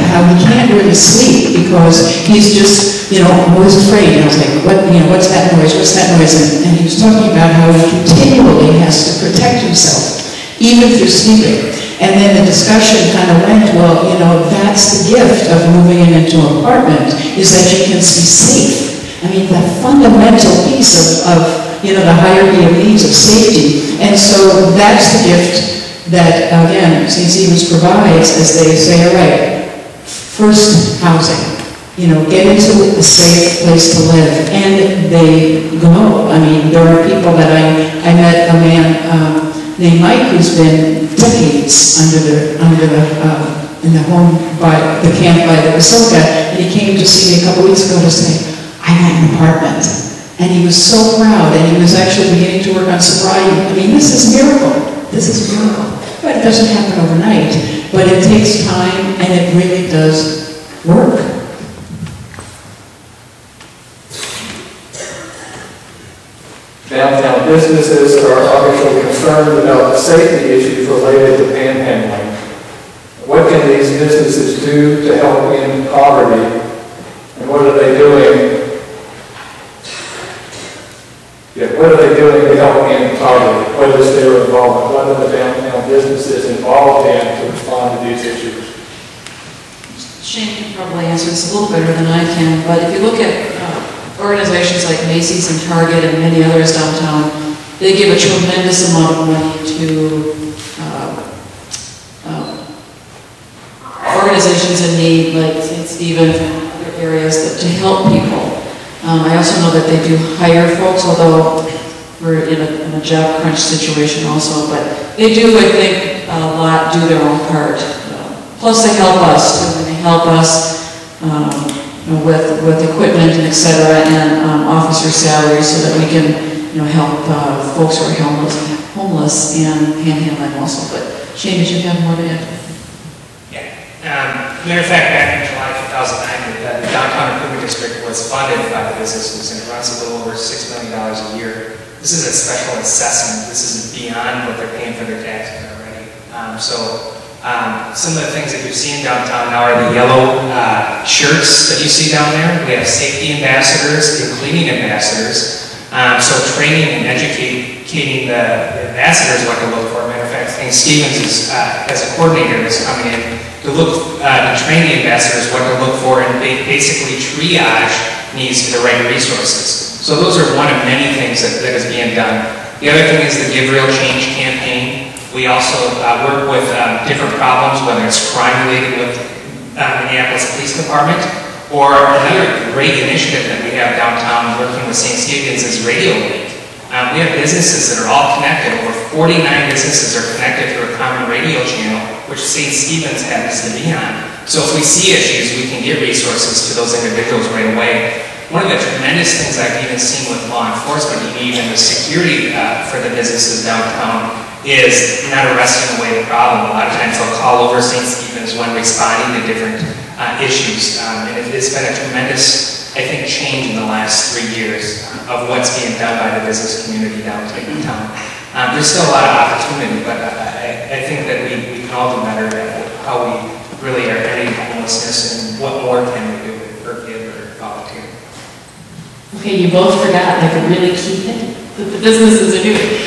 how he can't really sleep because he's just, always afraid. I was like, what's that noise? What's that noise? And he was talking about how he continually has to protect himself, even through sleeping. And then the discussion kind of went, well, that's the gift of moving into an apartment, is that you can be safe. I mean, the fundamental piece of the hierarchy of needs of safety. And so that's the gift that, again, St. Stephen's provides, as they say, all right, first housing. Get into a safe place to live. And they go. I mean, there are people that I met a man named Mike who's been decades in the home by the camp by the Basilica, and he came to see me a couple weeks ago to say, I had an apartment. And he was so proud, and he was actually beginning to work on sobriety. I mean, this is a miracle. This is a miracle. But it doesn't happen overnight, but it takes time, and it really does work. Downtown businesses are obviously concerned about the safety issues related to panhandling. What can these businesses do to help end poverty? And what are they doing? What are they doing to help end poverty? What is their involvement? What are the downtown businesses involved in to respond to these issues? Shane can probably answer this a little better than I can, but if you look at organizations like Macy's and Target and many others downtown, they give a tremendous amount of money to organizations in need, like St. Stephen and other areas, to help people. I also know that they do hire folks, although we're in a job crunch situation also, but they do, I think, a lot do their own part. Plus they help us too, and they help us with equipment and et cetera, and officer salaries, so that we can help folks who are homeless and panhandling also. But Shane, did you have more to add? Yeah. Matter of fact, back in July 2009, the Downtown Improvement District was funded by the businesses, and it runs a little over $6 million a year. This is a special assessment. This is beyond what they're paying for their taxes already. Some of the things that you see in downtown now are the yellow shirts that you see down there. We have safety ambassadors and cleaning ambassadors. So training and educating the ambassadors what to look for. Matter of fact, St. Stephen's as a coordinator is coming in to train the ambassadors what to look for and basically triage needs to the right resources. So those are one of many things that is being done. The other thing is the Give Real Change campaign. We also work with different problems, whether it's crime related with Minneapolis Police Department, or another great initiative that we have downtown working with St. Stephen's is Radio Link. We have businesses that are all connected. Over 49 businesses are connected through a common radio channel, which St. Stephen's happens to be on. So if we see issues, we can get resources to those individuals right away. One of the tremendous things I've even seen with law enforcement, even the security for the businesses downtown, is not arresting away the problem. A lot of times they'll call over St. Stephen's when responding to different issues. And it's been a tremendous, I think, change in the last 3 years of what's being done by the business community downtown. There's still a lot of opportunity, but I think that we can all do better at how we really are ending homelessness and what more can we do or give or volunteer. Okay, you both forgot I could really keep it. The businesses are doing.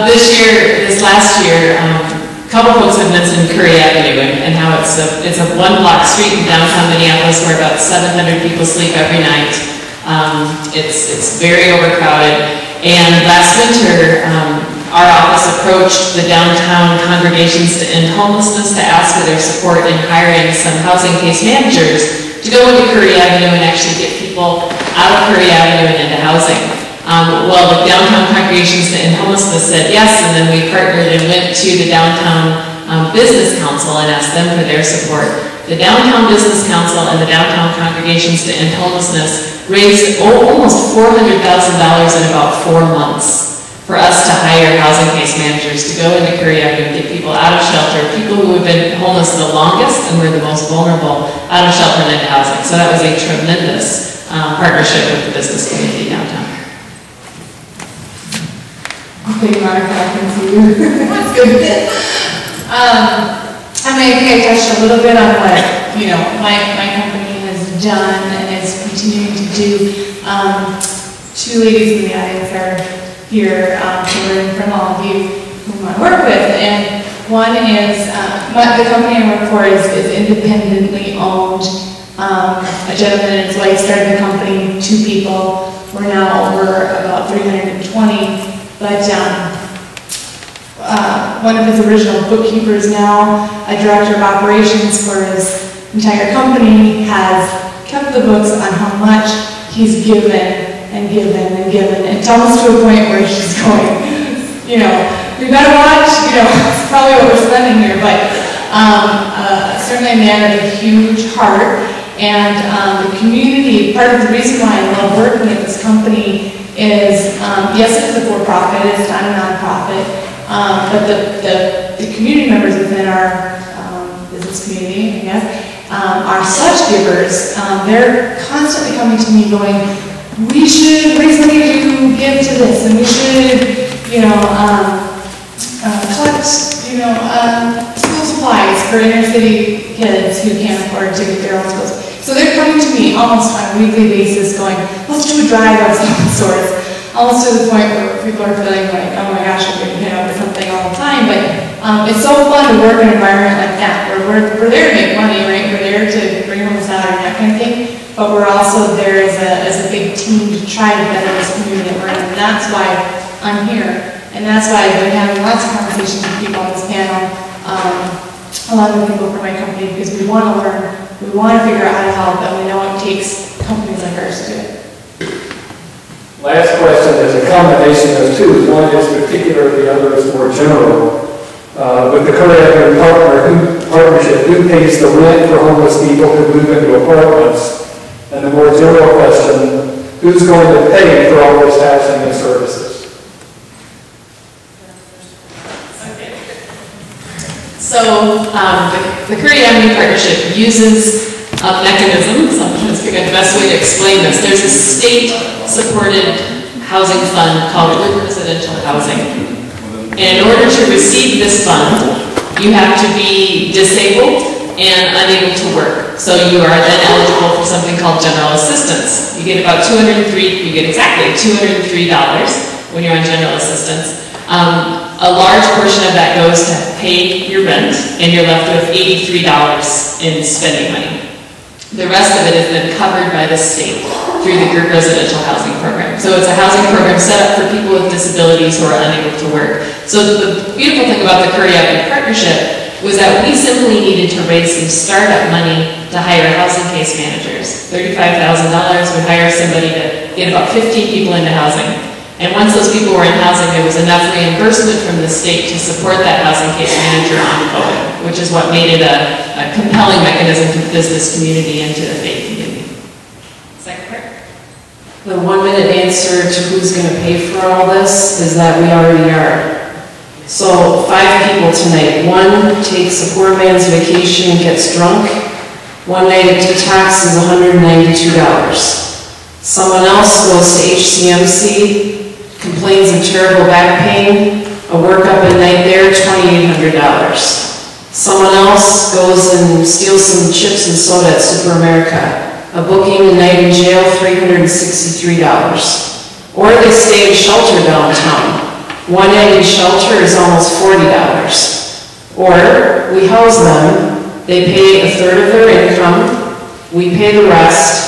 This last year, a couple folks have mentioned Curry Avenue and how it's a one-block street in downtown Minneapolis where about 700 people sleep every night. It's very overcrowded. And last winter, our office approached the downtown congregations to end homelessness to ask for their support in hiring some housing case managers to go into Curry Avenue and actually get people out of Curry Avenue and into housing. Well, the downtown congregations to end homelessness said yes, and then we partnered and went to the downtown business council and asked them for their support. The downtown business council and the downtown congregations to end homelessness raised almost $400,000 in about 4 months for us to hire housing case managers to go into Curry Avenue and get people out of shelter, people who have been homeless the longest and were the most vulnerable, out of shelter and into housing. So that was a tremendous partnership with the business community downtown. Okay, Monica, I can see you. That's good. I may have touched a little bit on what you know, my company has done and is continuing to do. Two ladies in the audience are here to learn from all of you whom I work with, and one is, the company I work for is independently owned. A gentleman and his wife started the company, 2 people. We're now over about 320, but one of his original bookkeepers, now a director of operations for his entire company, has kept the books on how much he's given and given and given. It's almost to a point where she's going, you know, we better watch, you know, it's probably what we're spending here, but certainly a man with a huge heart. And the community, part of the reason why I love working at this company is, yes, it's a for-profit, it's not a non-profit, but the community members within our business community, I guess, are such givers. They're constantly coming to me going, we should raise money to give to this, and we should, you know, collect, you know, school supplies for inner city kids who can't afford to get their own schools. So they're coming to me almost on a weekly basis going, let's do a drive of some sort, almost to the point where people are feeling like, oh my gosh, I'm getting hit up with something all the time. But it's so fun to work in an environment like that, where we're there to make money, right? We're there to bring home a salary and that kind of thing. But we're also there as a big team to try to better this community that we're in. And that's why I'm here. And that's why I've been having lots of conversations with people on this panel, a lot of the people from my company, because we want to learn, we want to figure out how to help, and we know it takes companies like ours to do it. Last question is a combination of 2. One is particular, the other is more general. With the current partnership, who pays the rent for homeless people who move into apartments? And the more general question, who's going to pay for all this housing and services? Okay. So the Curry Avenue Partnership uses a mechanism, so I'm trying to figure out the best way to explain this. There's a state-supported housing fund called residential housing. And in order to receive this fund, you have to be disabled and unable to work. So you are then eligible for something called general assistance. You get about you get exactly $203 when you're on general assistance. A large portion of that goes to pay your rent, and you're left with $83 in spending money. The rest of it is then covered by the state through the group residential housing program. So it's a housing program set up for people with disabilities who are unable to work. So the beautiful thing about the Curry Avenue Partnership was that we simply needed to raise some startup money to hire housing case managers. $35,000 would hire somebody to get about 15 people into housing. And once those people were in housing, there was enough reimbursement from the state to support that housing case manager ongoing, which is what made it a compelling mechanism to the business community and to the faith community. Second part? The 1-minute answer to who's going to pay for all this is that we already are. So 5 people tonight. 1 takes a poor man's vacation and gets drunk. 1 night at detox is $192. Someone else goes to HCMC, complains of terrible back pain, a workup at night there, $2,800. Someone else goes and steals some chips and soda at Super America, a booking a night in jail, $363. Or they stay in shelter downtown. 1 night in shelter is almost $40. Or we house them, they pay 1/3 of their income, we pay the rest.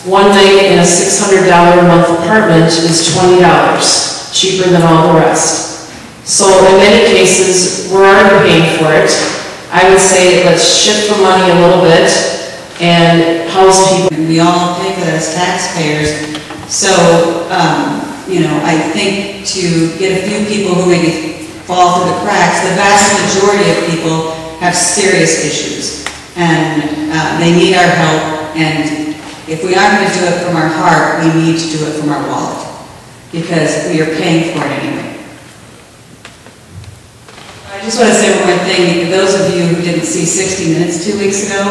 1 night in a $600 a month apartment is $20, cheaper than all the rest. So in many cases, we're already paying for it. I would say let's shift the money a little bit and house people. And we all pay for that as taxpayers. So, you know, I think to get a few people who maybe fall through the cracks, the vast majority of people have serious issues. And they need our help. And if we aren't going to do it from our heart, we need to do it from our wallet. Because we are paying for it anyway. I just want to say one more thing. Those of you who didn't see 60 Minutes 2 weeks ago,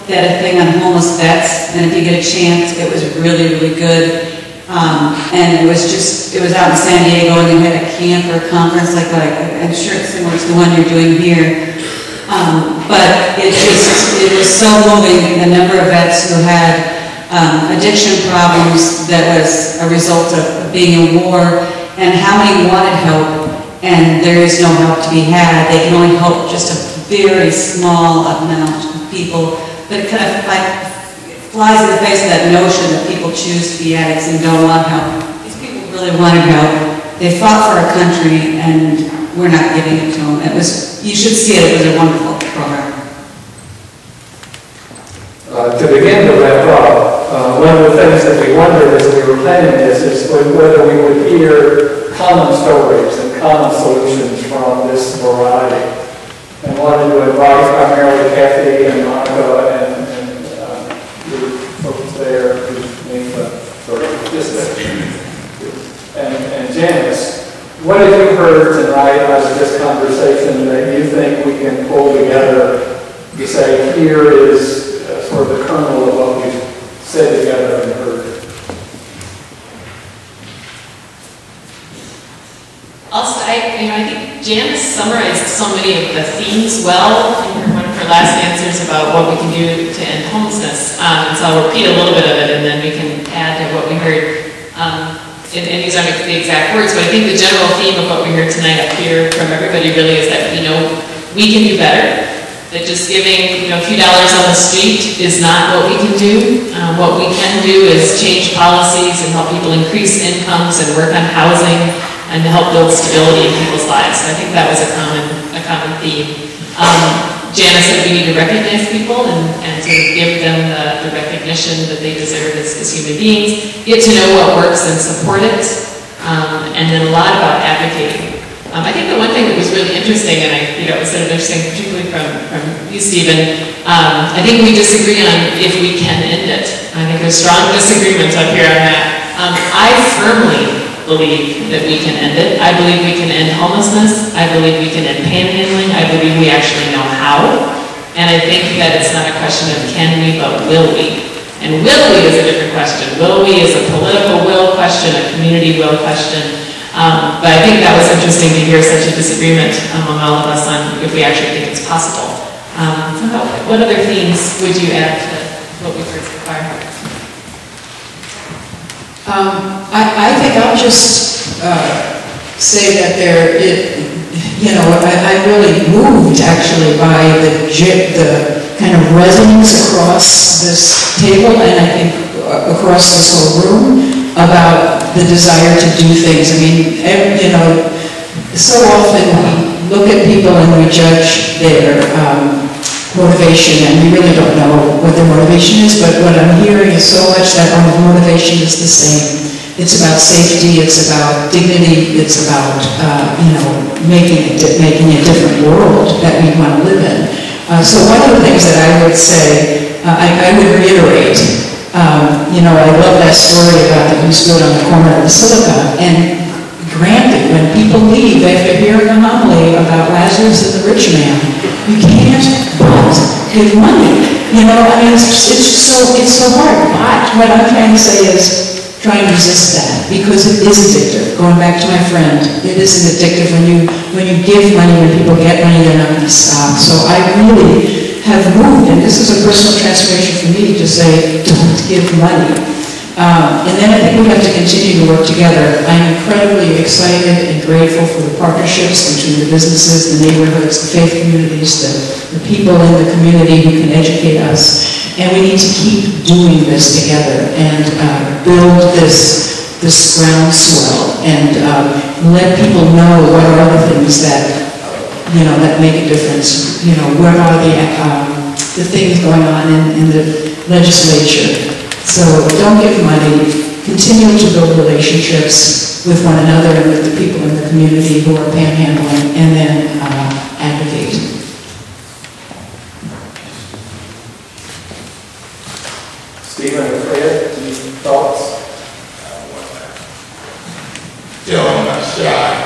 they had a thing on homeless vets, and if you get a chance, it was really, really good. And it was out in San Diego, and they had a camp or a conference like that. I'm sure it's similar to the one you're doing here. But it was so moving, the number of vets who had addiction problems that was a result of being in war, and how many wanted help, and there is no help to be had. They can only help just a very small amount of people, but it kind of like flies in the face of that notion that people choose to be addicts and don't want help. These people really wanted help. They fought for our country, and we're not giving it to them. You should see it. It was a wonderful program. To begin to wrap up, one of the things that we wondered as we were planning this is whether we would hear common stories and common solutions from this variety. And wanted to invite primarily Kathy and Monica and your folks there, and Janice. What have you heard tonight out of this conversation that you think we can pull together to say, here is sort of the kernel of what we've said together and heard? I think Janice summarized so many of the themes well in one of her last answers about what we can do to end homelessness. And so I'll repeat a little bit of it, and then we can add to what we heard. And these aren't the exact words, but I think the general theme of what we heard tonight up here from everybody really is that, we can do better. That just giving, a few dollars on the street is not what we can do. What we can do is change policies and help people increase incomes and work on housing and to help build stability in people's lives. So I think that was a common theme. Janice said we need to recognize people and to give them the recognition that they deserve as human beings, get to know what works and support it, and then a lot about advocating. I think the one thing that was really interesting, and it was sort of interesting, particularly from you, Stephen, I think we disagree on if we can end it. I think there's strong disagreement up here on that. I firmly believe that we can end it. I believe we can end homelessness. I believe we can end panhandling. I believe we actually know how. And I think that it's not a question of can we, but will we. And will we is a different question. Will we is a political will question, a community will question. But I think that was interesting to hear such a disagreement among all of us on if we actually think it's possible. So what other themes would you add to what we've heard so far? I think I'll just say that I'm really moved actually by the kind of resonance across this table and I think across this whole room about the desire to do things. I mean, so often we look at people and we judge their motivation, and we really don't know what their motivation is, but what I'm hearing is so much that our motivation is the same. It's about safety, it's about dignity, it's about, making a different world that we want to live in. So one of the things that I would say, I would reiterate, I love that story about the who stood on the corner of the Basilica, and granted, when people leave after hearing a homily about Lazarus and the rich man, you can't but give money. It's so hard. But what I'm trying to say is try and resist that, because it is addictive. Going back to my friend, it is addictive when you give money, when people get money, they're not going to stop. So I really have moved, and this is a personal transformation for me to say, don't give money. And then I think we have to continue to work together. I'm incredibly excited and grateful for the partnerships between the businesses, the neighborhoods, the faith communities, the people in the community who can educate us. And we need to keep doing this together and build this groundswell and let people know what are the things that that make a difference. What are the things going on in the legislature. So don't give money, continue to build relationships with one another and with the people in the community who are panhandling, and then advocate. Stephen or Fred, any thoughts? Still, I'm not shy.